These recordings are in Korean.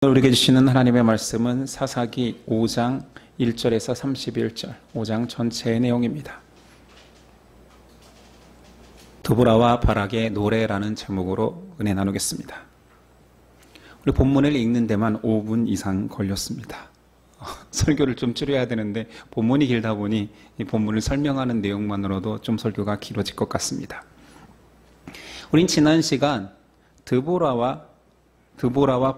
우리에게 주시는 하나님의 말씀은 사사기 5장 1절에서 31절, 5장 전체의 내용입니다. 드보라와 바락의 노래라는 제목으로 은혜 나누겠습니다. 우리 본문을 읽는 데만 5분 이상 걸렸습니다. 설교를 좀 줄여야 되는데 본문이 길다 보니 이 본문을 설명하는 내용만으로도 좀 설교가 길어질 것 같습니다. 우린 지난 시간 드보라와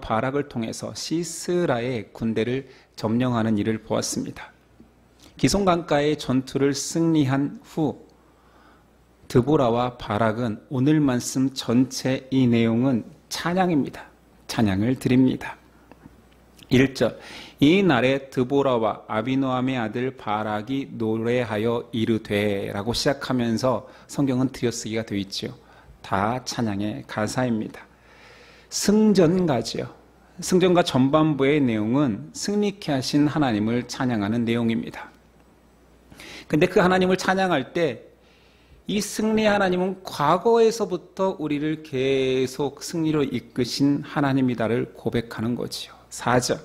바락을 통해서 시스라의 군대를 점령하는 일을 보았습니다. 기송강가의 전투를 승리한 후 드보라와 바락은 오늘 말씀 전체 이 내용은 찬양입니다. 찬양을 드립니다. 1절, 이 날에 드보라와 아비노함의 아들 바락이 노래하여 이르되 라고 시작하면서 성경은 들여쓰기가 되어 있죠. 다 찬양의 가사입니다. 승전가지요. 승전가 전반부의 내용은 승리케 하신 하나님을 찬양하는 내용입니다. 근데 그 하나님을 찬양할 때 이 승리 하나님은 과거에서부터 우리를 계속 승리로 이끄신 하나님이다를 고백하는 거지요. 4절,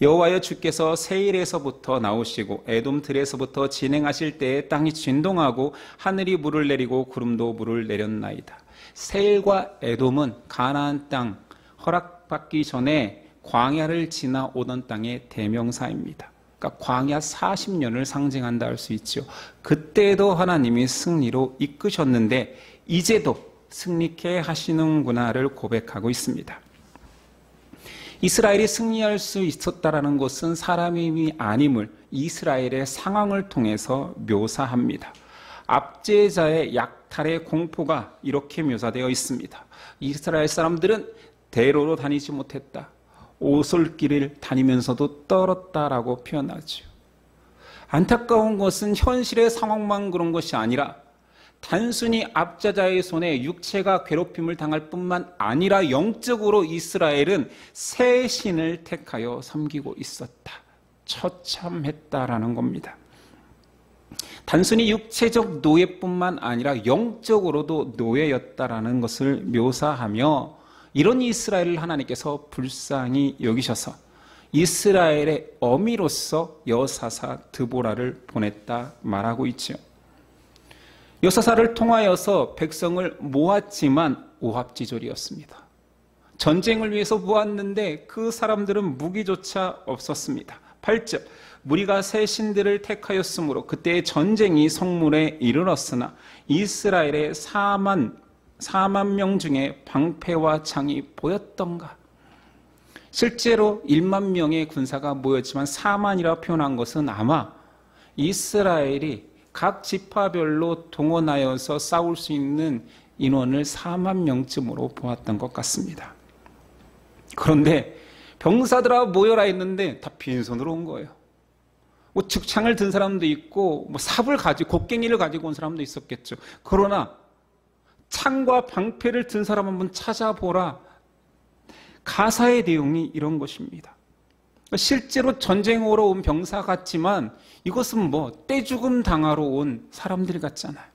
여호와여 주께서 세일에서부터 나오시고 에돔 들에서부터 진행하실 때에 땅이 진동하고 하늘이 물을 내리고 구름도 물을 내렸나이다. 세일과 에돔은 가나안 땅 허락받기 전에 광야를 지나 오던 땅의 대명사입니다. 그러니까 광야 40년을 상징한다 할 수 있죠. 그때도 하나님이 승리로 이끄셨는데 이제도 승리케 하시는구나를 고백하고 있습니다. 이스라엘이 승리할 수 있었다라는 것은 사람이 아님을 이스라엘의 상황을 통해서 묘사합니다. 압제자의 약탈의 공포가 이렇게 묘사되어 있습니다. 이스라엘 사람들은 대로로 다니지 못했다. 오솔길을 다니면서도 떨었다라고 표현하죠. 안타까운 것은 현실의 상황만 그런 것이 아니라 단순히 압제자의 손에 육체가 괴롭힘을 당할 뿐만 아니라 영적으로 이스라엘은 새 신을 택하여 섬기고 있었다. 처참했다라는 겁니다. 단순히 육체적 노예뿐만 아니라 영적으로도 노예였다라는 것을 묘사하며 이런 이스라엘을 하나님께서 불쌍히 여기셔서 이스라엘의 어미로서 여사사 드보라를 보냈다 말하고 있죠. 여사사를 통하여서 백성을 모았지만 오합지졸이었습니다. 전쟁을 위해서 모았는데 그 사람들은 무기조차 없었습니다. 8절, 무리가 새 신들을 택하였으므로 그때의 전쟁이 성문에 이르렀으나 이스라엘의 4만 명 중에 방패와 창이 보였던가. 실제로 1만 명의 군사가 모였지만 4만이라 표현한 것은 아마 이스라엘이 각 지파별로 동원하여서 싸울 수 있는 인원을 4만 명쯤으로 보았던 것 같습니다. 그런데 병사들아 모여라 했는데 다 빈손으로 온 거예요. 뭐 즉창을 든 사람도 있고 뭐 삽을 가지고 곡괭이를 가지고 온 사람도 있었겠죠. 그러나 창과 방패를 든 사람 한번 찾아보라. 가사의 내용이 이런 것입니다. 실제로 전쟁으로 온 병사 같지만 이것은 뭐 떼죽음 당하러 온 사람들 같잖아요.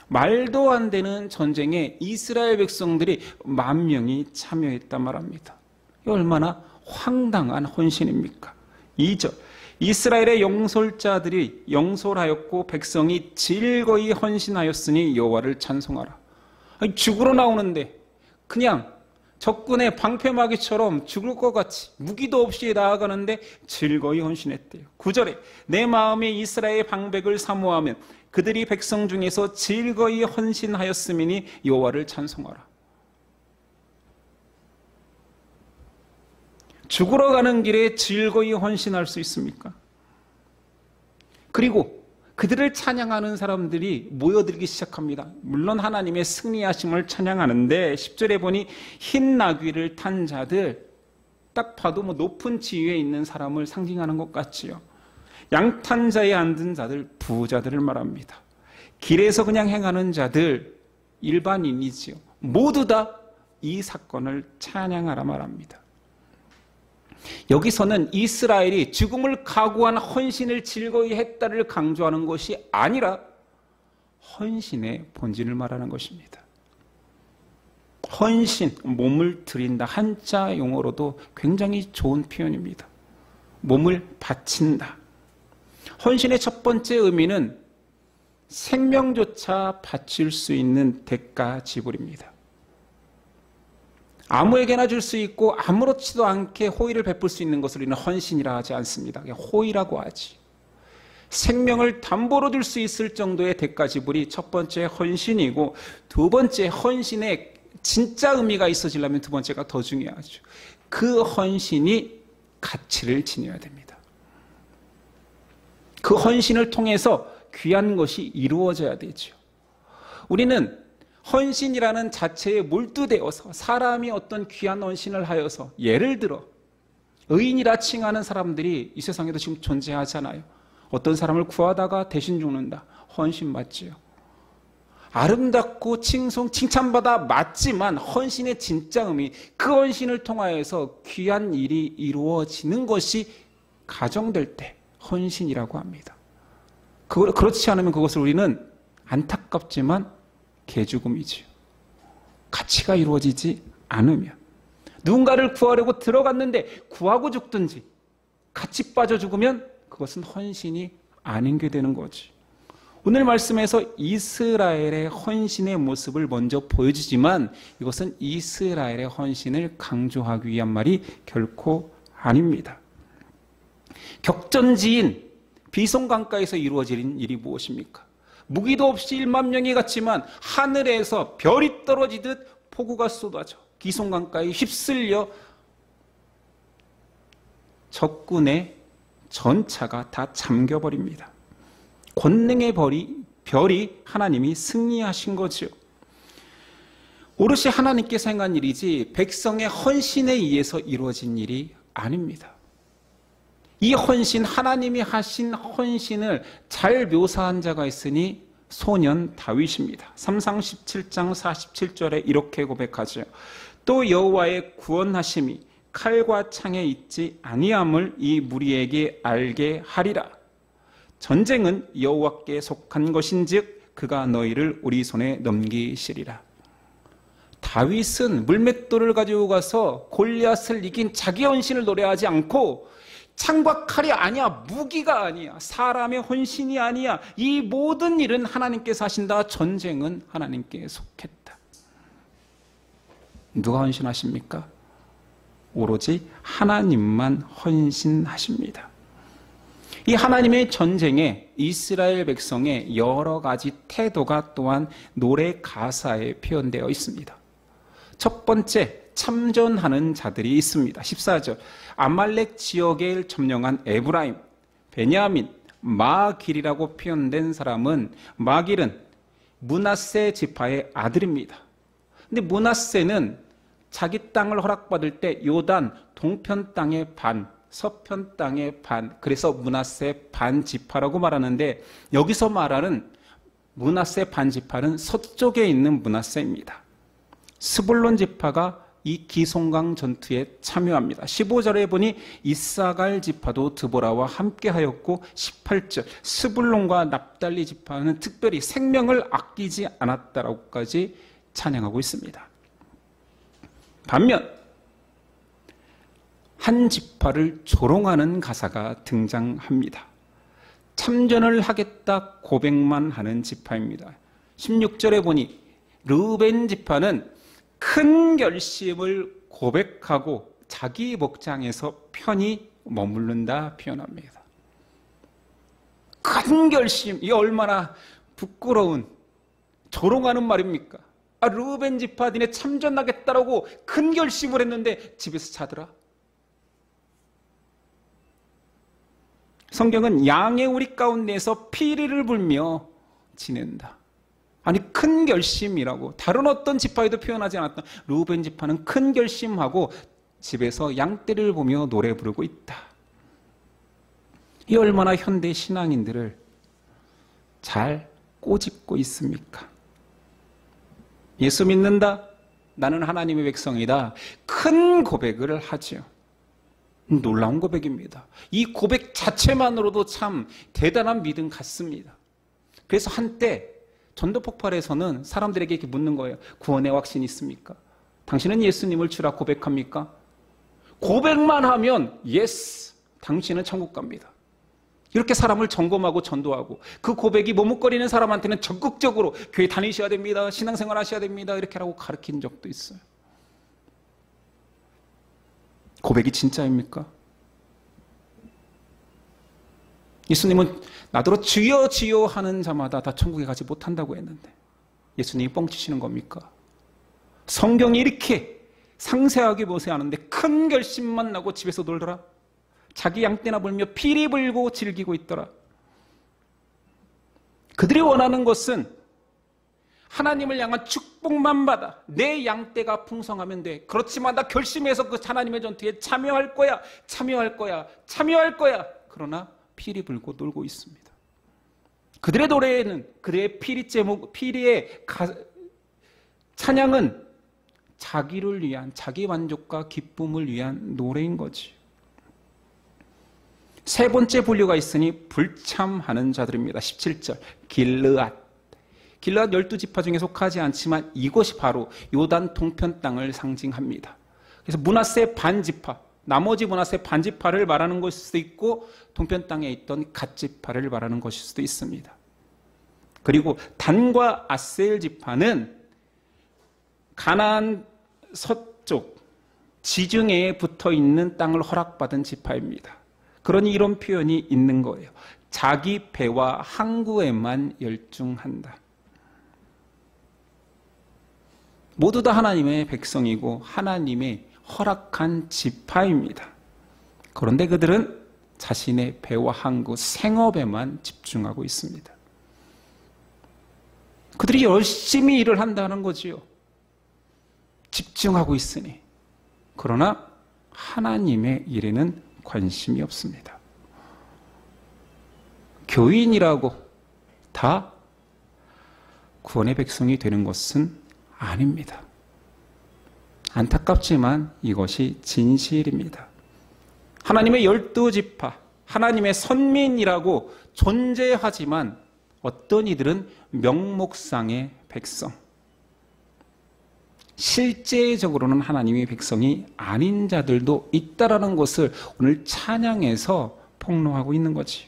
말도 안 되는 전쟁에 이스라엘 백성들이 10,000명이 참여했단 말합니다. 이 얼마나 황당한 헌신입니까? 2절, 이스라엘의 영솔자들이 영솔하였고 백성이 즐거이 헌신하였으니 여호와를 찬송하라. 아니, 죽으러 나오는데 그냥 적군의 방패막이처럼 죽을 것 같이 무기도 없이 나아가는데 즐거이 헌신했대요. 9절에 내 마음이 이스라엘의 방백을 사모하면 그들이 백성 중에서 즐거이 헌신하였음이니 여호와를 찬송하라. 죽으러 가는 길에 즐거이 헌신할 수 있습니까? 그리고 그들을 찬양하는 사람들이 모여들기 시작합니다. 물론 하나님의 승리하심을 찬양하는데 10절에 보니 흰 나귀를 탄 자들, 딱 봐도 뭐 높은 지위에 있는 사람을 상징하는 것 같지요. 양탄 자에 앉은 자들, 부자들을 말합니다. 길에서 그냥 행하는 자들, 일반인이지요. 모두 다 이 사건을 찬양하라 말합니다. 여기서는 이스라엘이 죽음을 각오한 헌신을 즐거이 했다를 강조하는 것이 아니라 헌신의 본질을 말하는 것입니다. 헌신, 몸을 드린다. 한자 용어로도 굉장히 좋은 표현입니다. 몸을 바친다. 헌신의 첫 번째 의미는 생명조차 바칠 수 있는 대가 지불입니다. 아무에게나 줄 수 있고 아무렇지도 않게 호의를 베풀 수 있는 것을 우리는 헌신이라 하지 않습니다. 그냥 호의라고 하지. 생명을 담보로 줄 수 있을 정도의 대가 지불이 첫 번째 헌신이고, 두 번째 헌신의 진짜 의미가 있어지려면 두 번째가 더 중요하죠. 그 헌신이 가치를 지녀야 됩니다. 그 헌신을 통해서 귀한 것이 이루어져야 되죠. 우리는 헌신이라는 자체에 몰두되어서 사람이 어떤 귀한 헌신을 하여서, 예를 들어 의인이라 칭하는 사람들이 이 세상에도 지금 존재하잖아요. 어떤 사람을 구하다가 대신 죽는다. 헌신 맞지요. 아름답고 칭찬받아 맞지만 헌신의 진짜 의미, 그 헌신을 통하여서 귀한 일이 이루어지는 것이 가정될 때 헌신이라고 합니다. 그렇지 않으면 그것을 우리는 안타깝지만 개죽음이지요. 가치가 이루어지지 않으면. 누군가를 구하려고 들어갔는데 구하고 죽든지 같이 빠져 죽으면 그것은 헌신이 아닌 게 되는 거지. 오늘 말씀에서 이스라엘의 헌신의 모습을 먼저 보여주지만 이것은 이스라엘의 헌신을 강조하기 위한 말이 결코 아닙니다. 격전지인 비송강가에서 이루어진 일이 무엇입니까? 무기도 없이 1만 명이 갔지만 하늘에서 별이 떨어지듯 폭우가 쏟아져 기송강가에 휩쓸려 적군의 전차가 다 잠겨버립니다. 권능의 별이 하나님이 승리하신 거죠. 오롯이 하나님께서 행한 일이지 백성의 헌신에 의해서 이루어진 일이 아닙니다. 이 헌신, 하나님이 하신 헌신을 잘 묘사한 자가 있으니 소년 다윗입니다. 3상 17장 47절에 이렇게 고백하죠. 또 여호와의 구원하심이 칼과 창에 있지 아니함을 이 무리에게 알게 하리라. 전쟁은 여호와께 속한 것인즉 그가 너희를 우리 손에 넘기시리라. 다윗은 물맷돌을 가지고 가서 골리앗을 이긴 자기 헌신을 노래하지 않고 창과 칼이 아니야, 무기가 아니야, 사람의 헌신이 아니야, 이 모든 일은 하나님께서 하신다. 전쟁은 하나님께 속했다. 누가 헌신하십니까? 오로지 하나님만 헌신하십니다. 이 하나님의 전쟁에 이스라엘 백성의 여러 가지 태도가 또한 노래 가사에 표현되어 있습니다. 첫 번째, 참전하는 자들이 있습니다. 14절, 아말렉 지역에 점령한 에브라임, 베냐민, 마길이라고 표현된 사람은, 마길은 므낫세 지파의 아들입니다. 근데 므낫세는 자기 땅을 허락받을 때 요단 동편 땅의 반, 서편 땅의 반, 그래서 므낫세 반지파라고 말하는데, 여기서 말하는 므낫세 반지파는 서쪽에 있는 므낫세입니다. 스불론 지파가 이 기송강 전투에 참여합니다. 15절에 보니 이사갈 지파도 드보라와 함께하였고, 18절 스불론과 납달리 지파는 특별히 생명을 아끼지 않았다라고까지 찬양하고 있습니다. 반면 한 지파를 조롱하는 가사가 등장합니다. 참전을 하겠다 고백만 하는 지파입니다. 16절에 보니 르우벤 지파는 큰 결심을 고백하고 자기 목장에서 편히 머무른다 표현합니다. 큰 결심, 이게 얼마나 부끄러운 조롱하는 말입니까? 르우벤 지파 니네 참전하겠다라고 큰 결심을 했는데 집에서 자더라. 성경은 양의 우리 가운데서 피리를 불며 지낸다. 아니, 큰 결심이라고 다른 어떤 지파에도 표현하지 않았던 르우벤 지파는 큰 결심하고 집에서 양떼를 보며 노래 부르고 있다. 이 얼마나 현대 신앙인들을 잘 꼬집고 있습니까? 예수 믿는다, 나는 하나님의 백성이다, 큰 고백을 하죠. 놀라운 고백입니다. 이 고백 자체만으로도 참 대단한 믿음 같습니다. 그래서 한때 전도 폭발에서는 사람들에게 이렇게 묻는 거예요. 구원의 확신이 있습니까? 당신은 예수님을 주라 고백합니까? 고백만 하면 예스, 당신은 천국 갑니다. 이렇게 사람을 점검하고 전도하고, 그 고백이 머뭇거리는 사람한테는 적극적으로 교회 다니셔야 됩니다, 신앙생활 하셔야 됩니다, 이렇게 하고 가르친 적도 있어요. 고백이 진짜입니까? 예수님은 나더러 주여 주여 하는 자마다 다 천국에 가지 못한다고 했는데 예수님이 뻥치시는 겁니까? 성경이 이렇게 상세하게 모세하는데 큰 결심만 나고 집에서 놀더라. 자기 양떼나 불며 피리 불고 즐기고 있더라. 그들이 원하는 것은 하나님을 향한 축복만 받아 내 양떼가 풍성하면 돼. 그렇지만 나 결심해서 그 하나님의 전투에 참여할 거야, 참여할 거야, 참여할 거야. 그러나 피리 불고 놀고 있습니다. 그들의 노래에는, 그들의 피리의 찬양은 자기를 위한, 자기 만족과 기쁨을 위한 노래인 거지. 세 번째 분류가 있으니 불참하는 자들입니다. 17절 길르앗. 길르앗 12지파 중에 속하지 않지만 이것이 바로 요단 동편 땅을 상징합니다. 그래서 므낫세 반지파, 나머지 므낫세 반지파를 말하는 것일 수도 있고 동편 땅에 있던 갓지파를 말하는 것일 수도 있습니다. 그리고 단과 아셀 지파는 가나안 서쪽 지중해에 붙어있는 땅을 허락받은 지파입니다. 그러니 이런 표현이 있는 거예요. 자기 배와 항구에만 열중한다. 모두 다 하나님의 백성이고 하나님의 허락한 지파입니다. 그런데 그들은 자신의 배와 항구, 생업에만 집중하고 있습니다. 그들이 열심히 일을 한다는 거지요. 집중하고 있으니. 그러나 하나님의 일에는 관심이 없습니다. 교인이라고 다 구원의 백성이 되는 것은 아닙니다. 안타깝지만 이것이 진실입니다. 하나님의 12지파, 하나님의 선민이라고 존재하지만 어떤 이들은 명목상의 백성, 실제적으로는 하나님의 백성이 아닌 자들도 있다라는 것을 오늘 찬양에서 폭로하고 있는 거지.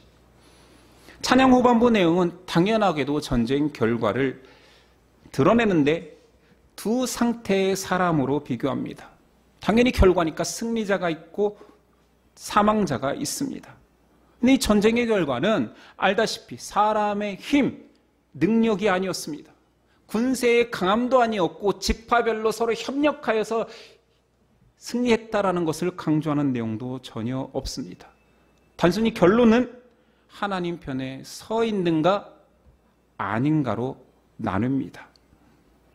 찬양 후반부 내용은 당연하게도 전쟁 결과를 드러내는데 두 상태의 사람으로 비교합니다. 당연히 결과니까 승리자가 있고 사망자가 있습니다. 근데 이 전쟁의 결과는 알다시피 사람의 힘, 능력이 아니었습니다. 군세의 강함도 아니었고 지파별로 서로 협력하여서 승리했다라는 것을 강조하는 내용도 전혀 없습니다. 단순히 결론은 하나님 편에 서 있는가 아닌가로 나눕니다.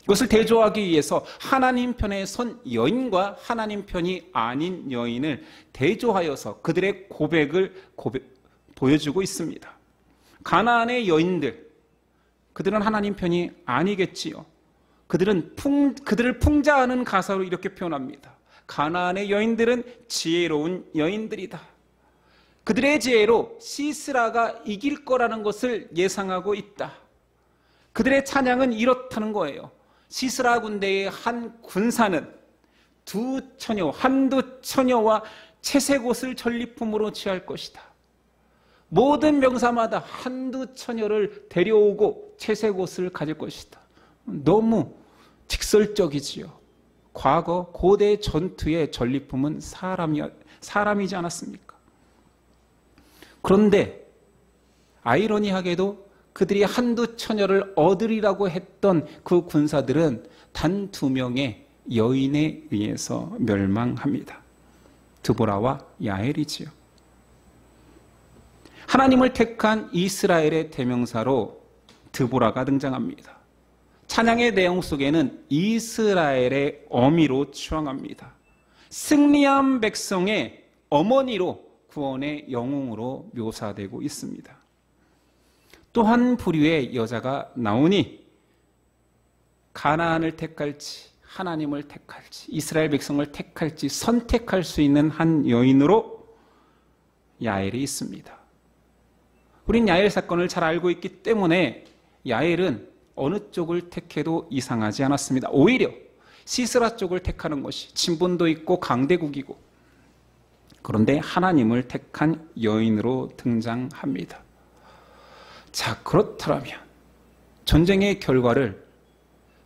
이것을 대조하기 위해서 하나님 편에 선 여인과 하나님 편이 아닌 여인을 대조하여서 그들의 고백을 보여주고 있습니다. 가나안의 여인들, 그들은 하나님 편이 아니겠지요. 그들을 풍자하는 가사로 이렇게 표현합니다. 가나안의 여인들은 지혜로운 여인들이다. 그들의 지혜로 시스라가 이길 거라는 것을 예상하고 있다. 그들의 찬양은 이렇다는 거예요. 시스라 군대의 한 군사는 한두 처녀와 채색 옷을 전리품으로 취할 것이다. 모든 명사마다 한두 처녀를 데려오고 채색 옷을 가질 것이다. 너무 직설적이지요. 과거 고대 전투의 전리품은 사람이지 않았습니까? 그런데 아이러니하게도 그들이 한두 처녀를 얻으리라고 했던 그 군사들은 단 2명의 여인에 의해서 멸망합니다. 드보라와 야엘이지요. 하나님을 택한 이스라엘의 대명사로 드보라가 등장합니다. 찬양의 내용 속에는 이스라엘의 어미로 추앙합니다. 승리한 백성의 어머니로 구원의 영웅으로 묘사되고 있습니다. 또 한 부류의 여자가 나오니 가나안을 택할지 하나님을 택할지 이스라엘 백성을 택할지 선택할 수 있는 한 여인으로 야엘이 있습니다. 우린 야엘 사건을 잘 알고 있기 때문에 야엘은 어느 쪽을 택해도 이상하지 않았습니다. 오히려 시스라 쪽을 택하는 것이 친분도 있고 강대국이고, 그런데 하나님을 택한 여인으로 등장합니다. 자, 그렇다면 전쟁의 결과를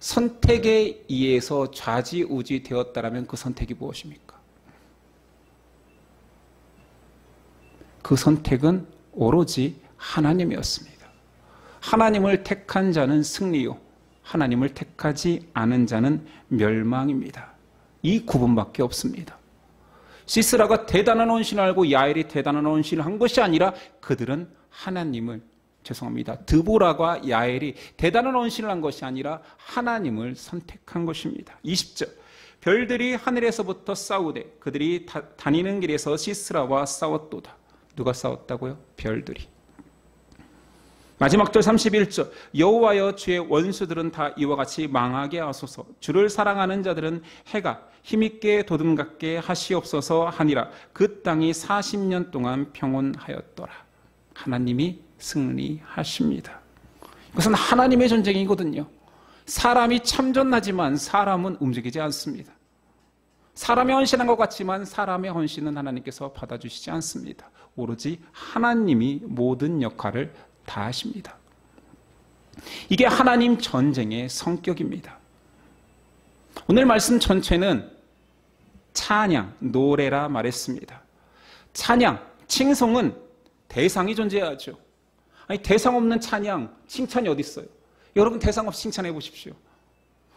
선택에 의해서 좌지우지 되었다면 그 선택이 무엇입니까? 그 선택은 오로지 하나님이었습니다. 하나님을 택한 자는 승리요, 하나님을 택하지 않은 자는 멸망입니다. 이 구분밖에 없습니다. 시스라가 대단한 헌신을 알고 야엘이 대단한 헌신을 한 것이 아니라 그들은 하나님을, 드보라가 야엘이 대단한 헌신을 한 것이 아니라 하나님을 선택한 것입니다. 20절, 별들이 하늘에서부터 싸우되 그들이 다니는 길에서 시스라와 싸웠도다. 누가 싸웠다고요? 별들이. 마지막 절 31절, 여호와여 주의 원수들은 다 이와 같이 망하게 하소서. 주를 사랑하는 자들은 해가 힘있게 도둠같게 하시옵소서 하니라. 그 땅이 40년 동안 평온하였더라. 하나님이 승리하십니다. 이것은 하나님의 전쟁이거든요. 사람이 참전하지만 사람은 움직이지 않습니다. 사람의 헌신한 것 같지만 사람의 헌신은 하나님께서 받아주시지 않습니다. 오로지 하나님이 모든 역할을 다 하십니다. 이게 하나님 전쟁의 성격입니다. 오늘 말씀 전체는 찬양, 노래라 말했습니다. 찬양, 칭송은 대상이 존재하죠. 아니, 대상 없는 찬양, 칭찬이 어디 있어요? 여러분 대상 없이 칭찬해 보십시오.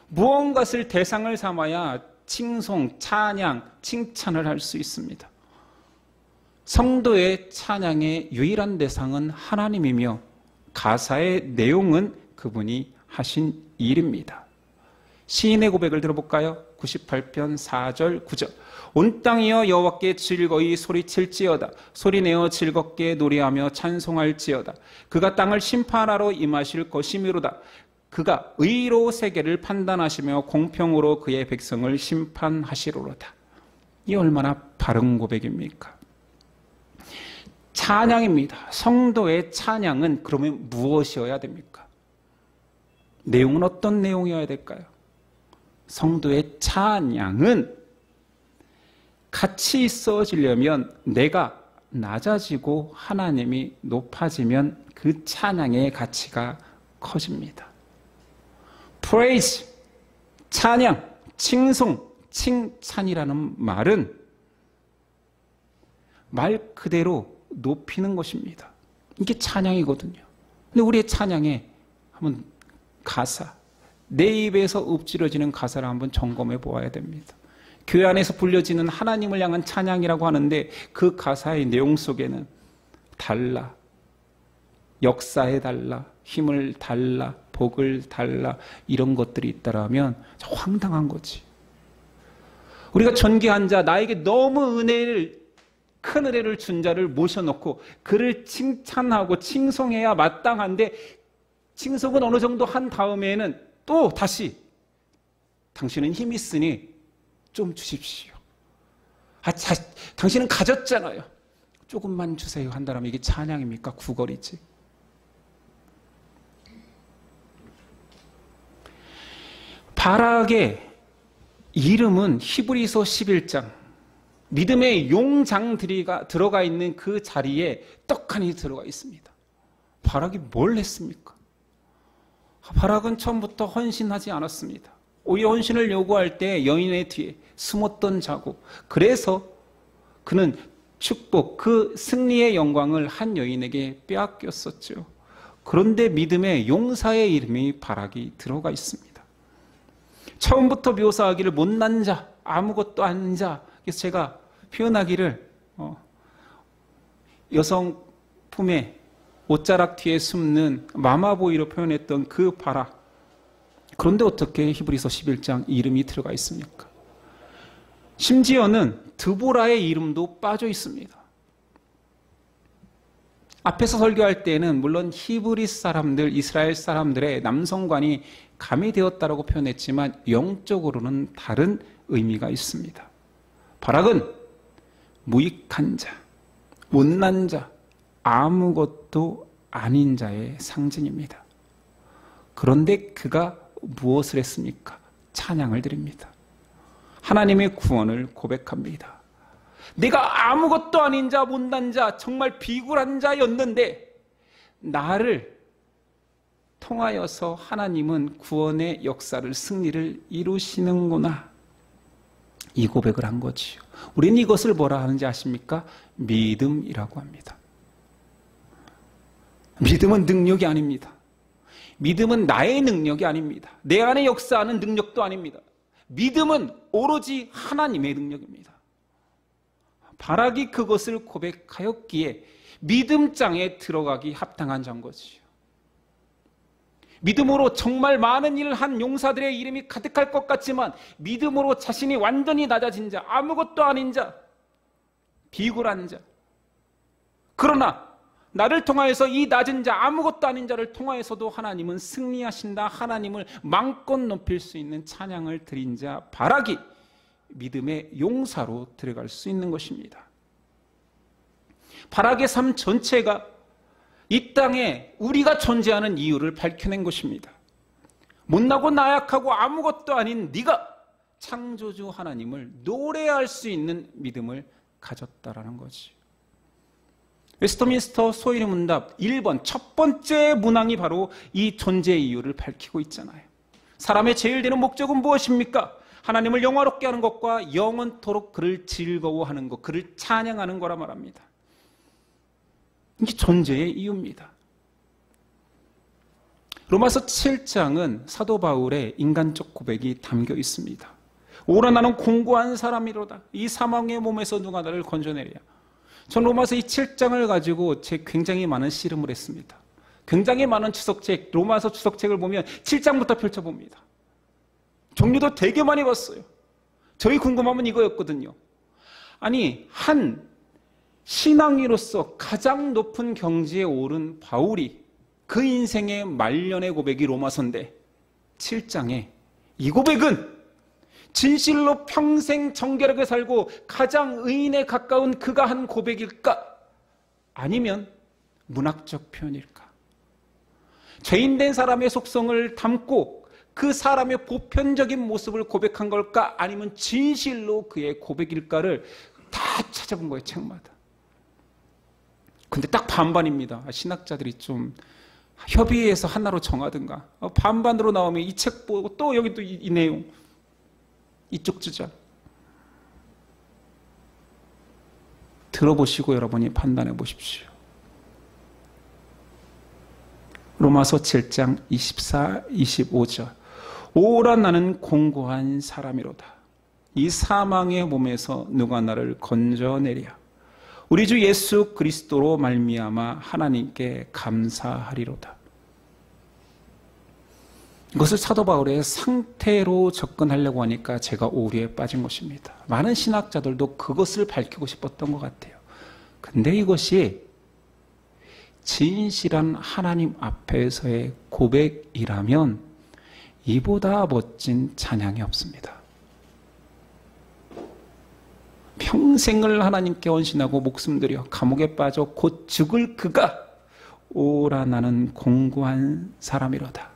무언가를 대상을 삼아야 칭송, 찬양, 칭찬을 할 수 있습니다. 성도의 찬양의 유일한 대상은 하나님이며 가사의 내용은 그분이 하신 일입니다. 시인의 고백을 들어볼까요? 98편 4절 9절. 온 땅이여 여호와께 즐거이 소리칠지어다. 소리내어 즐겁게 노래하며 찬송할지어다. 그가 땅을 심판하러 임하실 것이미로다. 그가 의로 세계를 판단하시며 공평으로 그의 백성을 심판하시로로다. 이 얼마나 바른 고백입니까? 찬양입니다. 성도의 찬양은 그러면 무엇이어야 됩니까? 내용은 어떤 내용이어야 될까요? 성도의 찬양은 같이 있어지려면 내가 낮아지고 하나님이 높아지면 그 찬양의 가치가 커집니다. praise, 찬양, 칭송, 칭찬이라는 말은 말 그대로 높이는 것입니다. 이게 찬양이거든요. 근데 우리의 찬양에 한번 가사, 내 입에서 읊지러지는 가사를 한번 점검해 보아야 됩니다. 교회 안에서 불려지는 하나님을 향한 찬양이라고 하는데 그 가사의 내용 속에는 달라, 역사해 달라, 힘을 달라, 복을 달라, 이런 것들이 있다라면 황당한 거지. 우리가 전기한 자, 나에게 너무 큰 은혜를 준 자를 모셔놓고 그를 칭찬하고 칭송해야 마땅한데, 칭송은 어느 정도 한 다음에는 또 다시 당신은 힘이 있으니 좀 주십시오. 당신은 가졌잖아요. 조금만 주세요 한다면 이게 찬양입니까? 구걸이지. 바락의 이름은 히브리서 11장 믿음의 용장들이 들어가 있는 그 자리에 떡하니 들어가 있습니다. 바락이 뭘 했습니까? 바락은 처음부터 헌신하지 않았습니다. 오히려 헌신을 요구할 때 여인의 뒤에 숨었던 자고, 그래서 그는 축복, 그 승리의 영광을 한 여인에게 빼앗겼었죠. 그런데 믿음의 용사의 이름이 바락이 들어가 있습니다. 처음부터 묘사하기를 못난 자, 아무것도 아닌 자. 그래서 제가 표현하기를 여성 품에 옷자락 뒤에 숨는 마마보이로 표현했던 그 바락. 그런데 어떻게 히브리서 11장 이름이 들어가 있습니까? 심지어는 드보라의 이름도 빠져 있습니다. 앞에서 설교할 때는 물론 히브리 사람들, 이스라엘 사람들의 남성관이 가미되었다라고 표현했지만 영적으로는 다른 의미가 있습니다. 바락은 무익한 자, 못난 자, 아무것도 아닌 자의 상징입니다. 그런데 그가 무엇을 했습니까? 찬양을 드립니다. 하나님의 구원을 고백합니다. 내가 아무것도 아닌 자, 못난 자, 정말 비굴한 자였는데 나를 통하여서 하나님은 구원의 역사를, 승리를 이루시는구나. 이 고백을 한 거지요. 우리는 이것을 뭐라 하는지 아십니까? 믿음이라고 합니다. 믿음은 능력이 아닙니다. 믿음은 나의 능력이 아닙니다. 내 안에 역사하는 능력도 아닙니다. 믿음은 오로지 하나님의 능력입니다. 바락이 그것을 고백하였기에 믿음장에 들어가기 합당한 자인 거지요. 믿음으로 정말 많은 일을 한 용사들의 이름이 가득할 것 같지만 믿음으로 자신이 완전히 낮아진 자, 아무것도 아닌 자, 비굴한 자. 그러나 나를 통하여서 이 낮은 자, 아무것도 아닌 자를 통하여서도 하나님은 승리하신다. 하나님을 마음껏 높일 수 있는 찬양을 드린 자 바락이 믿음의 용사로 들어갈 수 있는 것입니다. 바락의 삶 전체가 이 땅에 우리가 존재하는 이유를 밝혀낸 것입니다. 못나고 나약하고 아무것도 아닌 네가 창조주 하나님을 노래할 수 있는 믿음을 가졌다라는 거지. 웨스터민스터 소위의 문답 1번 첫 번째 문항이 바로 이 존재의 이유를 밝히고 있잖아요. 사람의 제일 되는 목적은 무엇입니까? 하나님을 영화롭게 하는 것과 영원토록 그를 즐거워하는 것, 그를 찬양하는 거라 말합니다. 이게 존재의 이유입니다. 로마서 7장은 사도 바울의 인간적 고백이 담겨 있습니다. 오라 나는 공고한 사람이로다. 이 사망의 몸에서 누가 나를 건져내랴. 전 로마서 이 7장을 가지고 굉장히 많은 씨름을 했습니다. 굉장히 많은 추석책, 로마서 추석책을 보면 7장부터 펼쳐봅니다. 종류도 되게 많이 봤어요. 저희 궁금함은 이거였거든요. 아니, 한 신앙인으로서 가장 높은 경지에 오른 바울이 그 인생의 말년의 고백이 로마서인데 7장에 이 고백은 진실로 평생 정결하게 살고 가장 의인에 가까운 그가 한 고백일까? 아니면 문학적 표현일까? 죄인된 사람의 속성을 담고 그 사람의 보편적인 모습을 고백한 걸까? 아니면 진실로 그의 고백일까를 다 찾아본 거예요, 책마다. 근데 딱 반반입니다. 신학자들이 좀 협의해서 하나로 정하든가. 반반으로 나오면 이 책 보고 또 여기 또 이 내용. 이쪽 주자. 들어보시고 여러분이 판단해 보십시오. 로마서 7장 24, 25절. 오라 나는 공고한 사람이로다. 이 사망의 몸에서 누가 나를 건져내랴. 우리 주 예수 그리스도로 말미암아 하나님께 감사하리로다. 이것을 사도 바울의 상태로 접근하려고 하니까 제가 오류에 빠진 것입니다. 많은 신학자들도 그것을 밝히고 싶었던 것 같아요. 근데 이것이 진실한 하나님 앞에서의 고백이라면 이보다 멋진 찬양이 없습니다. 평생을 하나님께 헌신하고 목숨 들여 감옥에 빠져 곧 죽을 그가 오라 나는 공고한 사람이로다.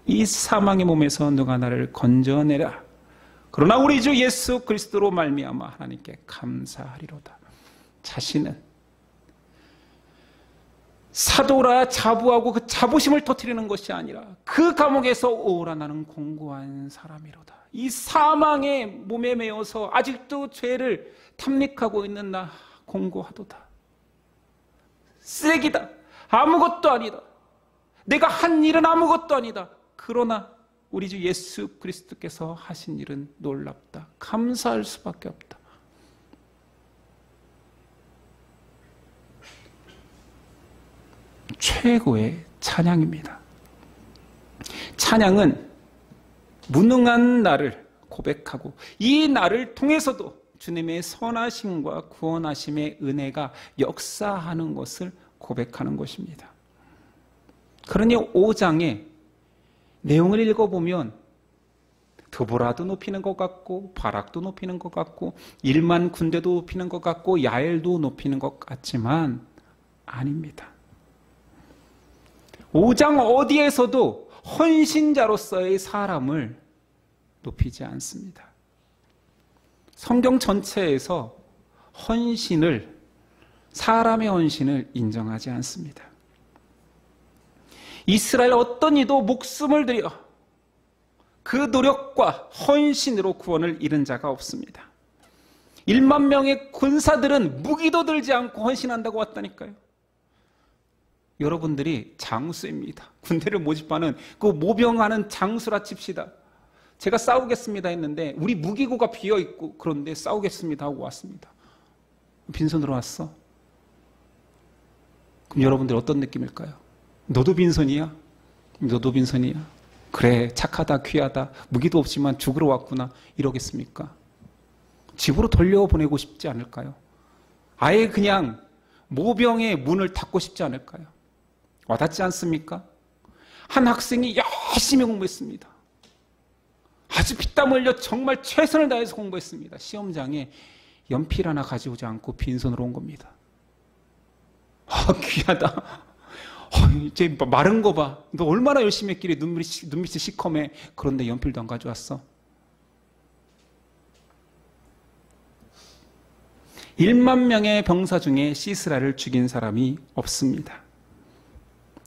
이 사망의 몸에서 누가 나를 건져내라. 그러나 우리 주 예수 그리스도로 말미암아 하나님께 감사하리로다. 자신은 사도라 자부하고 그 자부심을 터뜨리는 것이 아니라 그 감옥에서 오라 나는 공고한 사람이로다. 이 사망의 몸에 매여서 아직도 죄를 탐닉하고 있는 나 공고하도다. 쓰레기다. 아무것도 아니다. 내가 한 일은 아무것도 아니다. 그러나 우리 주 예수 그리스도께서 하신 일은 놀랍다. 감사할 수밖에 없다. 최고의 찬양입니다. 찬양은 무능한 나를 고백하고 이 나를 통해서도 주님의 선하심과 구원하심의 은혜가 역사하는 것을 고백하는 것입니다. 그러니 5장에 내용을 읽어보면 드보라도 높이는 것 같고 바락도 높이는 것 같고 1만 군대도 높이는 것 같고 야엘도 높이는 것 같지만 아닙니다. 5장 어디에서도 헌신자로서의 사람을 높이지 않습니다. 성경 전체에서 헌신을, 사람의 헌신을 인정하지 않습니다. 이스라엘 어떤 이도 목숨을 들여 그 노력과 헌신으로 구원을 이룬 자가 없습니다. 1만 명의 군사들은 무기도 들지 않고 헌신한다고 왔다니까요. 여러분들이 장수입니다. 군대를 모집하는 그 모병하는 장수라 칩시다. 제가 싸우겠습니다 했는데 우리 무기고가 비어있고 그런데 싸우겠습니다 하고 왔습니다. 빈손으로 왔어? 그럼 여러분들 어떤 느낌일까요? 너도 빈손이야? 너도 빈손이야? 그래, 착하다, 귀하다, 무기도 없지만 죽으러 왔구나, 이러겠습니까? 집으로 돌려보내고 싶지 않을까요? 아예 그냥 모병의 문을 닫고 싶지 않을까요? 와닿지 않습니까? 한 학생이 열심히 공부했습니다. 아주 피땀 흘려 정말 최선을 다해서 공부했습니다. 시험장에 연필 하나 가져오지 않고 빈손으로 온 겁니다. 귀하다. 이제 마른 거 봐. 너 얼마나 열심히 했길래 눈밑이 시커매. 그런데 연필도 안 가져왔어. 1만 명의 병사 중에 시스라를 죽인 사람이 없습니다.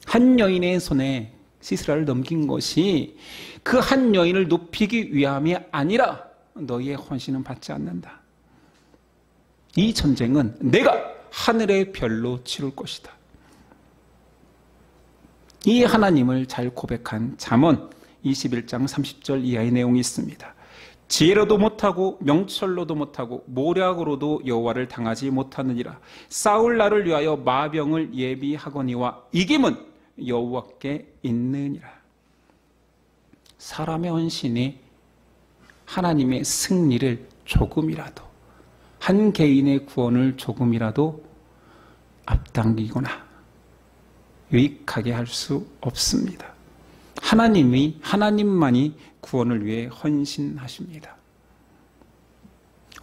한 여인의 손에 시스라를 넘긴 것이 그 한 여인을 높이기 위함이 아니라 너희의 헌신은 받지 않는다. 이 전쟁은 내가 하늘의 별로 치룰 것이다. 이 하나님을 잘 고백한 잠언 21장 30절 이하의 내용이 있습니다. 지혜로도 못하고 명철로도 못하고 모략으로도 여호와를 당하지 못하느니라. 싸울 날을 위하여 마병을 예비하거니와 이김은 여호와께 있느니라. 사람의 헌신이 하나님의 승리를 조금이라도, 한 개인의 구원을 조금이라도 앞당기거나 유익하게 할 수 없습니다. 하나님만이 구원을 위해 헌신하십니다.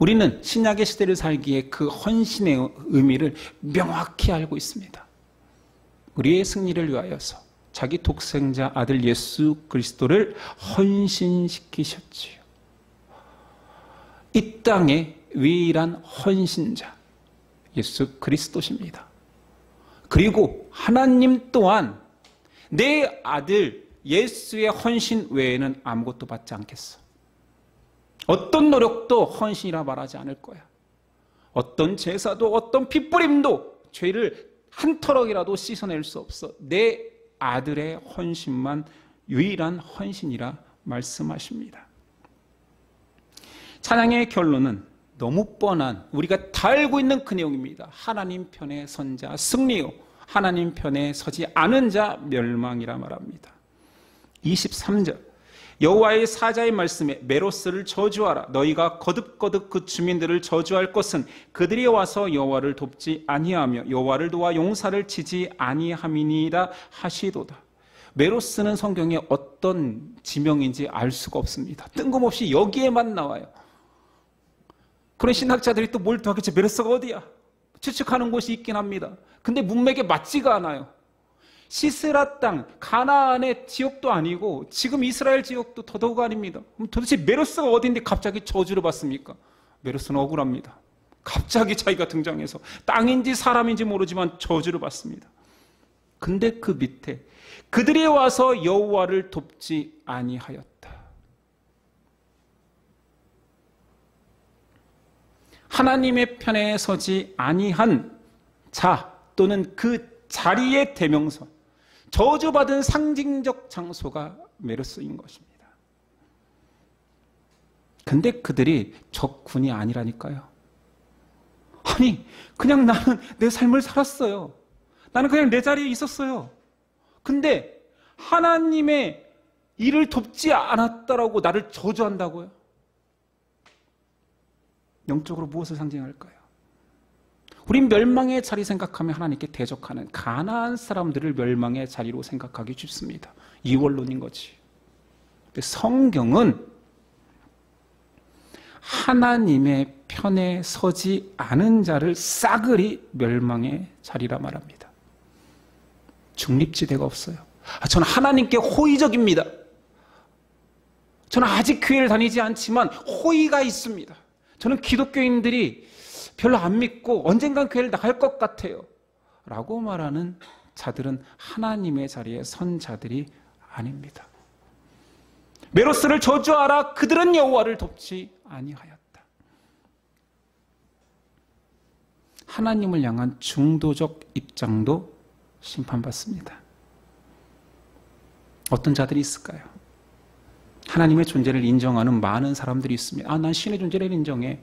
우리는 신약의 시대를 살기에 그 헌신의 의미를 명확히 알고 있습니다. 우리의 승리를 위하여서 자기 독생자 아들 예수 그리스도를 헌신시키셨지요. 이 땅의 유일한 헌신자 예수 그리스도십니다. 그리고 하나님 또한 내 아들 예수의 헌신 외에는 아무것도 받지 않겠어. 어떤 노력도 헌신이라 말하지 않을 거야. 어떤 제사도 어떤 핏부림도 죄를 한 터럭이라도 씻어낼 수 없어. 내 아들의 헌신만 유일한 헌신이라 말씀하십니다. 찬양의 결론은 너무 뻔한, 우리가 다 알고 있는 그 내용입니다. 하나님 편에 선 자 승리요, 하나님 편에 서지 않은 자 멸망이라 말합니다. 23절 여호와의 사자의 말씀에 메로스를 저주하라. 너희가 거듭거듭 그 주민들을 저주할 것은 그들이 와서 여호와를 돕지 아니하며 여호와를 도와 용사를 치지 아니함이니라 하시도다. 메로스는 성경에 어떤 지명인지 알 수가 없습니다. 뜬금없이 여기에만 나와요. 그런 신학자들이 또 뭘 더 하겠지? 메로스가 어디야? 추측하는 곳이 있긴 합니다. 근데 문맥에 맞지가 않아요. 시스라 땅, 가나안의 지역도 아니고 지금 이스라엘 지역도 더더욱 아닙니다. 그럼 도대체 메로스가 어디인데 갑자기 저주를 받습니까? 메로스는 억울합니다. 갑자기 자기가 등장해서 땅인지 사람인지 모르지만 저주를 받습니다. 근데 그 밑에 그들이 와서 여호와를 돕지 아니하였다. 하나님의 편에 서지 아니한 자 또는 그 자리의 대명사, 저주받은 상징적 장소가 메로스인 것입니다. 근데 그들이 적군이 아니라니까요. 아니, 그냥 나는 내 삶을 살았어요. 나는 그냥 내 자리에 있었어요. 근데 하나님의 일을 돕지 않았다라고 나를 저주한다고요? 영적으로 무엇을 상징할까요? 우린 멸망의 자리 생각하면 하나님께 대적하는 가나안 사람들을 멸망의 자리로 생각하기 쉽습니다. 이원론인 거지. 근데 성경은 하나님의 편에 서지 않은 자를 싸그리 멸망의 자리라 말합니다. 중립지대가 없어요. 저는 하나님께 호의적입니다. 저는 아직 교회를 다니지 않지만 호의가 있습니다. 저는 기독교인들이 별로 안 믿고 언젠간 교회를 나갈 것 같아요 라고 말하는 자들은 하나님의 자리에 선 자들이 아닙니다. 메로스를 저주하라, 그들은 여호와를 돕지 아니하였다. 하나님을 향한 중도적 입장도 심판받습니다. 어떤 자들이 있을까요? 하나님의 존재를 인정하는 많은 사람들이 있습니다. 난 신의 존재를 인정해.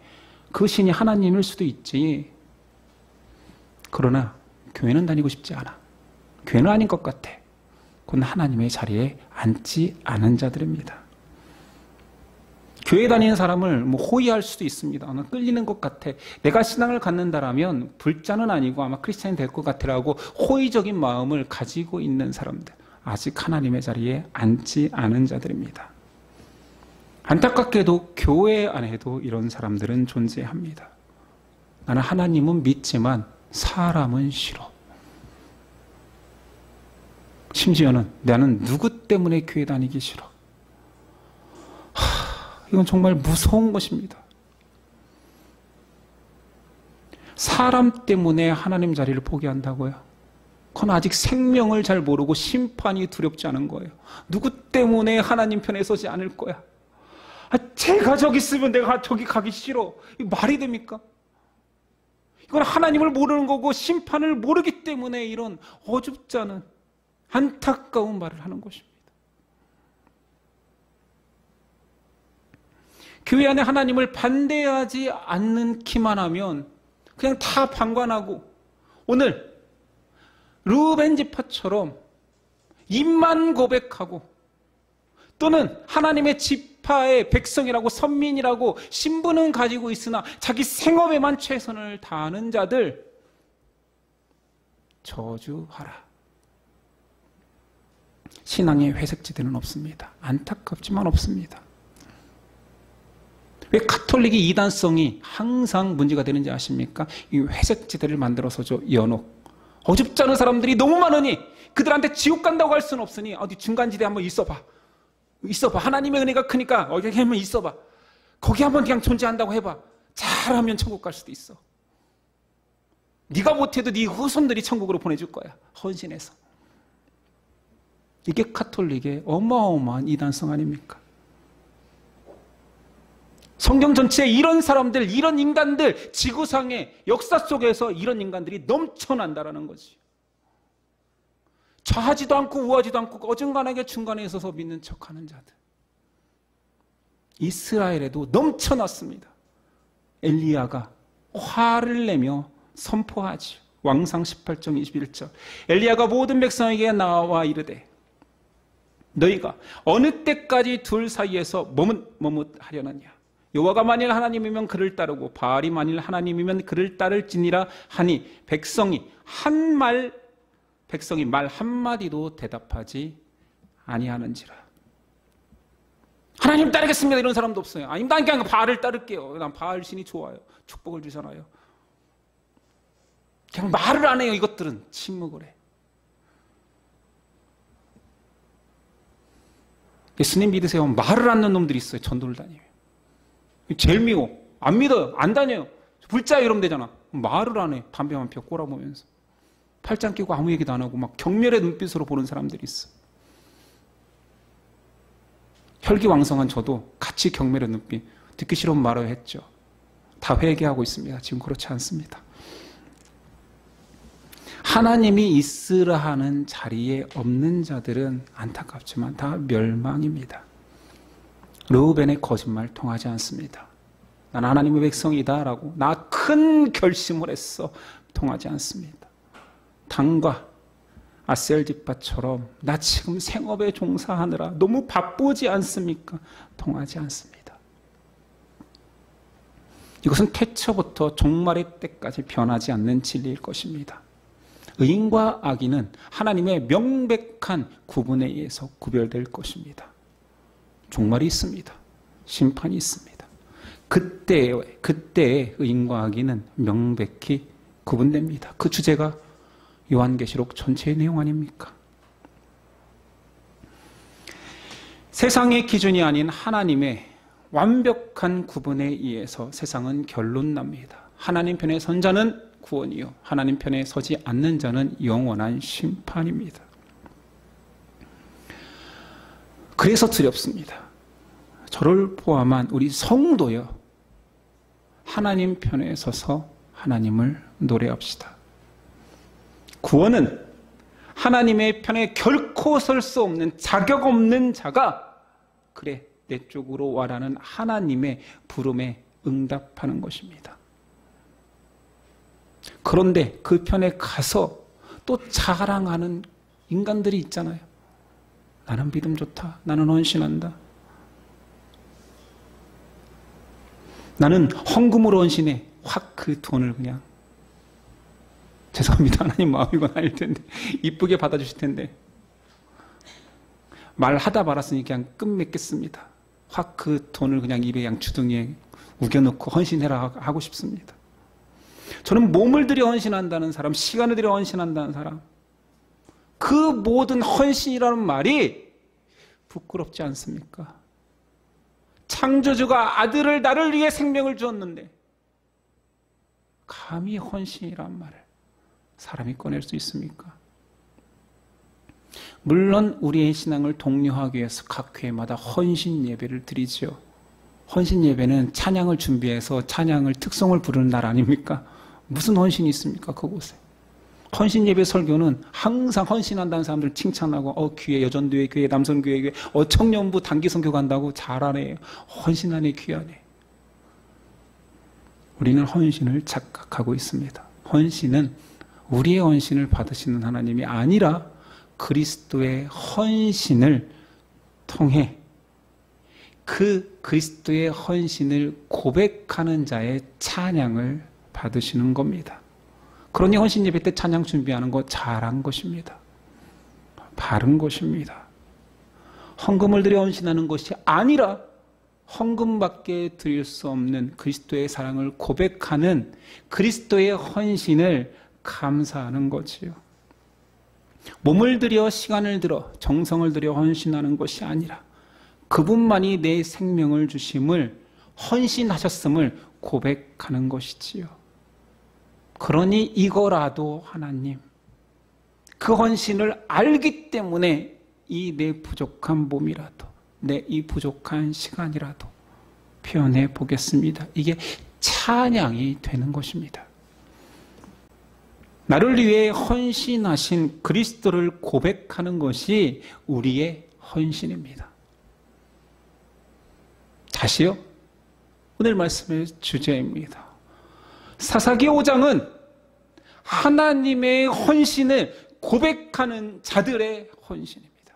그 신이 하나님일 수도 있지. 그러나 교회는 다니고 싶지 않아. 교회는 아닌 것 같아. 그건 하나님의 자리에 앉지 않은 자들입니다. 교회 다니는 사람을 호의할 수도 있습니다. 끌리는 것 같아. 내가 신앙을 갖는다라면 불자는 아니고 아마 크리스찬이 될 것 같아라고 호의적인 마음을 가지고 있는 사람들. 아직 하나님의 자리에 앉지 않은 자들입니다. 안타깝게도 교회 안에도 이런 사람들은 존재합니다. 나는 하나님은 믿지만 사람은 싫어. 심지어는 나는 누구 때문에 교회 다니기 싫어. 이건 정말 무서운 것입니다. 사람 때문에 하나님 자리를 포기한다고요? 그건 아직 생명을 잘 모르고 심판이 두렵지 않은 거예요. 누구 때문에 하나님 편에 서지 않을 거야? 제가 저기 있으면 내가 저기 가기 싫어. 이거 말이 됩니까? 이건 하나님을 모르는 거고 심판을 모르기 때문에 이런 어줍지 않은 안타까운 말을 하는 것입니다. 교회 안에 하나님을 반대하지 않기만 하면 그냥 다 방관하고 오늘 르우벤 지파처럼 입만 고백하고 또는 하나님의 지파의 백성이라고 선민이라고 신분은 가지고 있으나 자기 생업에만 최선을 다하는 자들 저주하라. 신앙의 회색지대는 없습니다. 안타깝지만 없습니다. 왜 가톨릭의 이단성이 항상 문제가 되는지 아십니까? 이 회색지대를 만들어서죠. 연옥. 어줍지 않은 사람들이 너무 많으니 그들한테 지옥 간다고 할 수는 없으니 어디 중간지대 한번 있어봐. 하나님의 은혜가 크니까 어디 한번 있어봐. 거기 한번 그냥 존재한다고 해봐. 잘하면 천국 갈 수도 있어. 네가 못해도 네 후손들이 천국으로 보내줄 거야. 헌신해서. 이게 가톨릭의 어마어마한 이단성 아닙니까? 성경 전체에 이런 사람들, 이런 인간들, 지구상의 역사 속에서 이런 인간들이 넘쳐난다라는 거지. 좌하지도 않고 우하지도 않고 어중간하게 중간에 있어서 믿는 척하는 자들. 이스라엘에도 넘쳐났습니다. 엘리야가 화를 내며 선포하지요. 왕상 18장 21절. 엘리야가 모든 백성에게 나와 이르되 너희가 어느 때까지 둘 사이에서 머뭇하려느냐. 여호와가 만일 하나님이면 그를 따르고 바알이 만일 하나님이면 그를 따를지니라 하니 백성이 말 한마디도 대답하지 아니하는지라. 하나님 따르겠습니다 이런 사람도 없어요. 아니 난 그냥 바알을 따를게요. 난 바알 신이 좋아요. 축복을 주잖아요. 그냥 말을 안 해요. 이것들은 침묵을 해. 예수님 믿으세요. 말을 안 하는 놈들이 있어요. 전도를 다녀요. 제일 미워. 안 믿어요. 안 다녀요. 불자예요 이러면 되잖아. 말을 안 해. 담배만 피워 꼬라보면서. 팔짱 끼고 아무 얘기도 안 하고 막 경멸의 눈빛으로 보는 사람들이 있어. 혈기왕성한 저도 같이 경멸의 눈빛 듣기 싫으면 말아야 했죠. 다 회개하고 있습니다. 지금 그렇지 않습니다. 하나님이 있으라 하는 자리에 없는 자들은 안타깝지만 다 멸망입니다. 르우벤의 거짓말 통하지 않습니다. 난 하나님의 백성이다 라고 나 큰 결심을 했어. 통하지 않습니다. 단과 아셀 지파처럼 나 지금 생업에 종사하느라 너무 바쁘지 않습니까? 통하지 않습니다. 이것은 태초부터 종말의 때까지 변하지 않는 진리일 것입니다. 의인과 악인은 하나님의 명백한 구분에 의해서 구별될 것입니다. 종말이 있습니다. 심판이 있습니다. 그때의 의인과 악인은 명백히 구분됩니다. 그 주제가 요한계시록 전체의 내용 아닙니까? 세상의 기준이 아닌 하나님의 완벽한 구분에 의해서 세상은 결론납니다. 하나님 편에 선 자는 구원이요, 하나님 편에 서지 않는 자는 영원한 심판입니다. 그래서 두렵습니다. 저를 포함한 우리 성도여, 하나님 편에 서서 하나님을 노래합시다. 구원은 하나님의 편에 결코 설 수 없는 자격 없는 자가 그래 내 쪽으로 와라는 하나님의 부름에 응답하는 것입니다. 그런데 그 편에 가서 또 자랑하는 인간들이 있잖아요. 나는 믿음 좋다. 나는 헌신한다. 나는 헌금으로 헌신해. 확 그 돈을 그냥, 죄송합니다. 하나님 마음이건 아닐 텐데, 이쁘게 받아주실 텐데, 말하다 말았으니 그냥 끝맺겠습니다. 확 그 돈을 그냥 입에 그냥 주둥이에 우겨넣고 헌신해라 하고 싶습니다. 저는 몸을 들여 헌신한다는 사람, 시간을 들여 헌신한다는 사람, 그 모든 헌신이라는 말이 부끄럽지 않습니까? 창조주가 아들을 나를 위해 생명을 주었는데 감히 헌신이란 말을 사람이 꺼낼 수 있습니까? 물론 우리의 신앙을 독려하기 위해서 각 교회마다 헌신 예배를 드리죠. 헌신 예배는 찬양을 준비해서 찬양을 특성을 부르는 날 아닙니까? 무슨 헌신이 있습니까? 그곳에. 헌신 예배 설교는 항상 헌신한다는 사람들 칭찬하고, 교회 여전도회 교회, 남성교회 교회, 청년부 단기 선교 간다고 잘하네. 헌신하네, 귀하네. 우리는 헌신을 착각하고 있습니다. 헌신은 우리의 헌신을 받으시는 하나님이 아니라 그리스도의 헌신을 통해 그 그리스도의 헌신을 고백하는 자의 찬양을 받으시는 겁니다. 그러니 헌신 예배 때 찬양 준비하는 거 잘한 것입니다. 바른 것입니다. 헌금을 들여 헌신하는 것이 아니라 헌금밖에 드릴 수 없는 그리스도의 사랑을 고백하는 그리스도의 헌신을 감사하는 거지요. 몸을 들여 시간을 들여 정성을 들여 헌신하는 것이 아니라 그분만이 내 생명을 주심을 헌신하셨음을 고백하는 것이지요. 그러니 이거라도 하나님, 그 헌신을 알기 때문에 이 내 부족한 몸이라도, 내 이 부족한 시간이라도 표현해 보겠습니다. 이게 찬양이 되는 것입니다. 나를 위해 헌신하신 그리스도를 고백하는 것이 우리의 헌신입니다. 다시요. 오늘 말씀의 주제입니다. 사사기 5장은 하나님의 헌신을 고백하는 자들의 헌신입니다.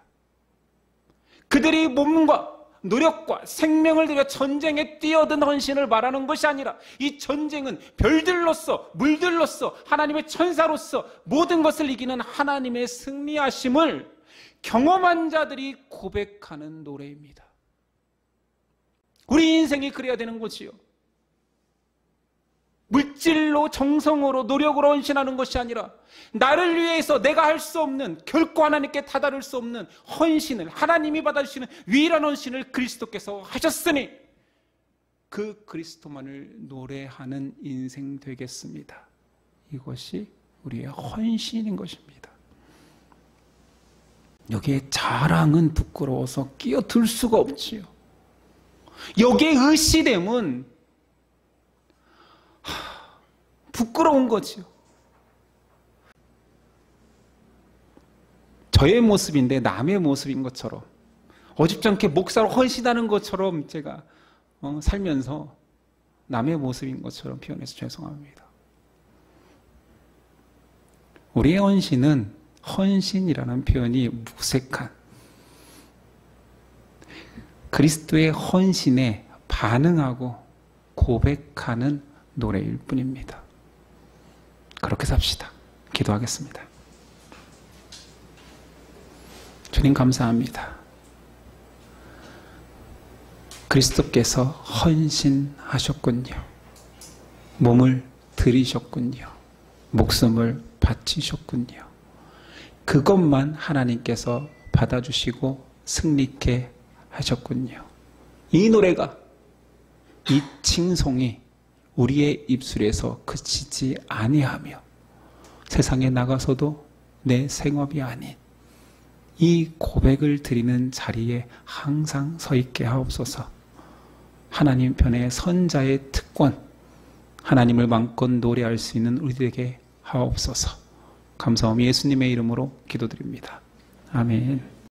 그들이 몸과 노력과 생명을 들여 전쟁에 뛰어든 헌신을 말하는 것이 아니라 이 전쟁은 별들로서, 물들로서, 하나님의 천사로서 모든 것을 이기는 하나님의 승리하심을 경험한 자들이 고백하는 노래입니다. 우리 인생이 그래야 되는 거지요. 물질로, 정성으로, 노력으로 헌신하는 것이 아니라 나를 위해서 내가 할 수 없는, 결코 하나님께 다다를 수 없는 헌신을, 하나님이 받아주시는 유일한 헌신을 그리스도께서 하셨으니 그 그리스도만을 노래하는 인생 되겠습니다. 이것이 우리의 헌신인 것입니다. 여기에 자랑은 부끄러워서 끼어들 수가 없지요. 여기에 의시됨은 부끄러운 거지요. 저의 모습인데 남의 모습인 것처럼, 어줍지 않게 목사로 헌신하는 것처럼 제가 살면서 남의 모습인 것처럼 표현해서 죄송합니다. 우리의 헌신은, 헌신이라는 표현이 무색한 그리스도의 헌신에 반응하고 고백하는 노래일 뿐입니다. 그렇게 삽시다. 기도하겠습니다. 주님 감사합니다. 그리스도께서 헌신하셨군요. 몸을 들이셨군요. 목숨을 바치셨군요. 그것만 하나님께서 받아주시고 승리케 하셨군요. 이 노래가 이 칭송이 우리의 입술에서 그치지 아니하며 세상에 나가서도 내 생업이 아닌 이 고백을 드리는 자리에 항상 서 있게 하옵소서. 하나님 편에 선자의 특권, 하나님을 마음껏 노래할 수 있는 우리들에게 하옵소서. 감사하며 예수님의 이름으로 기도드립니다. 아멘.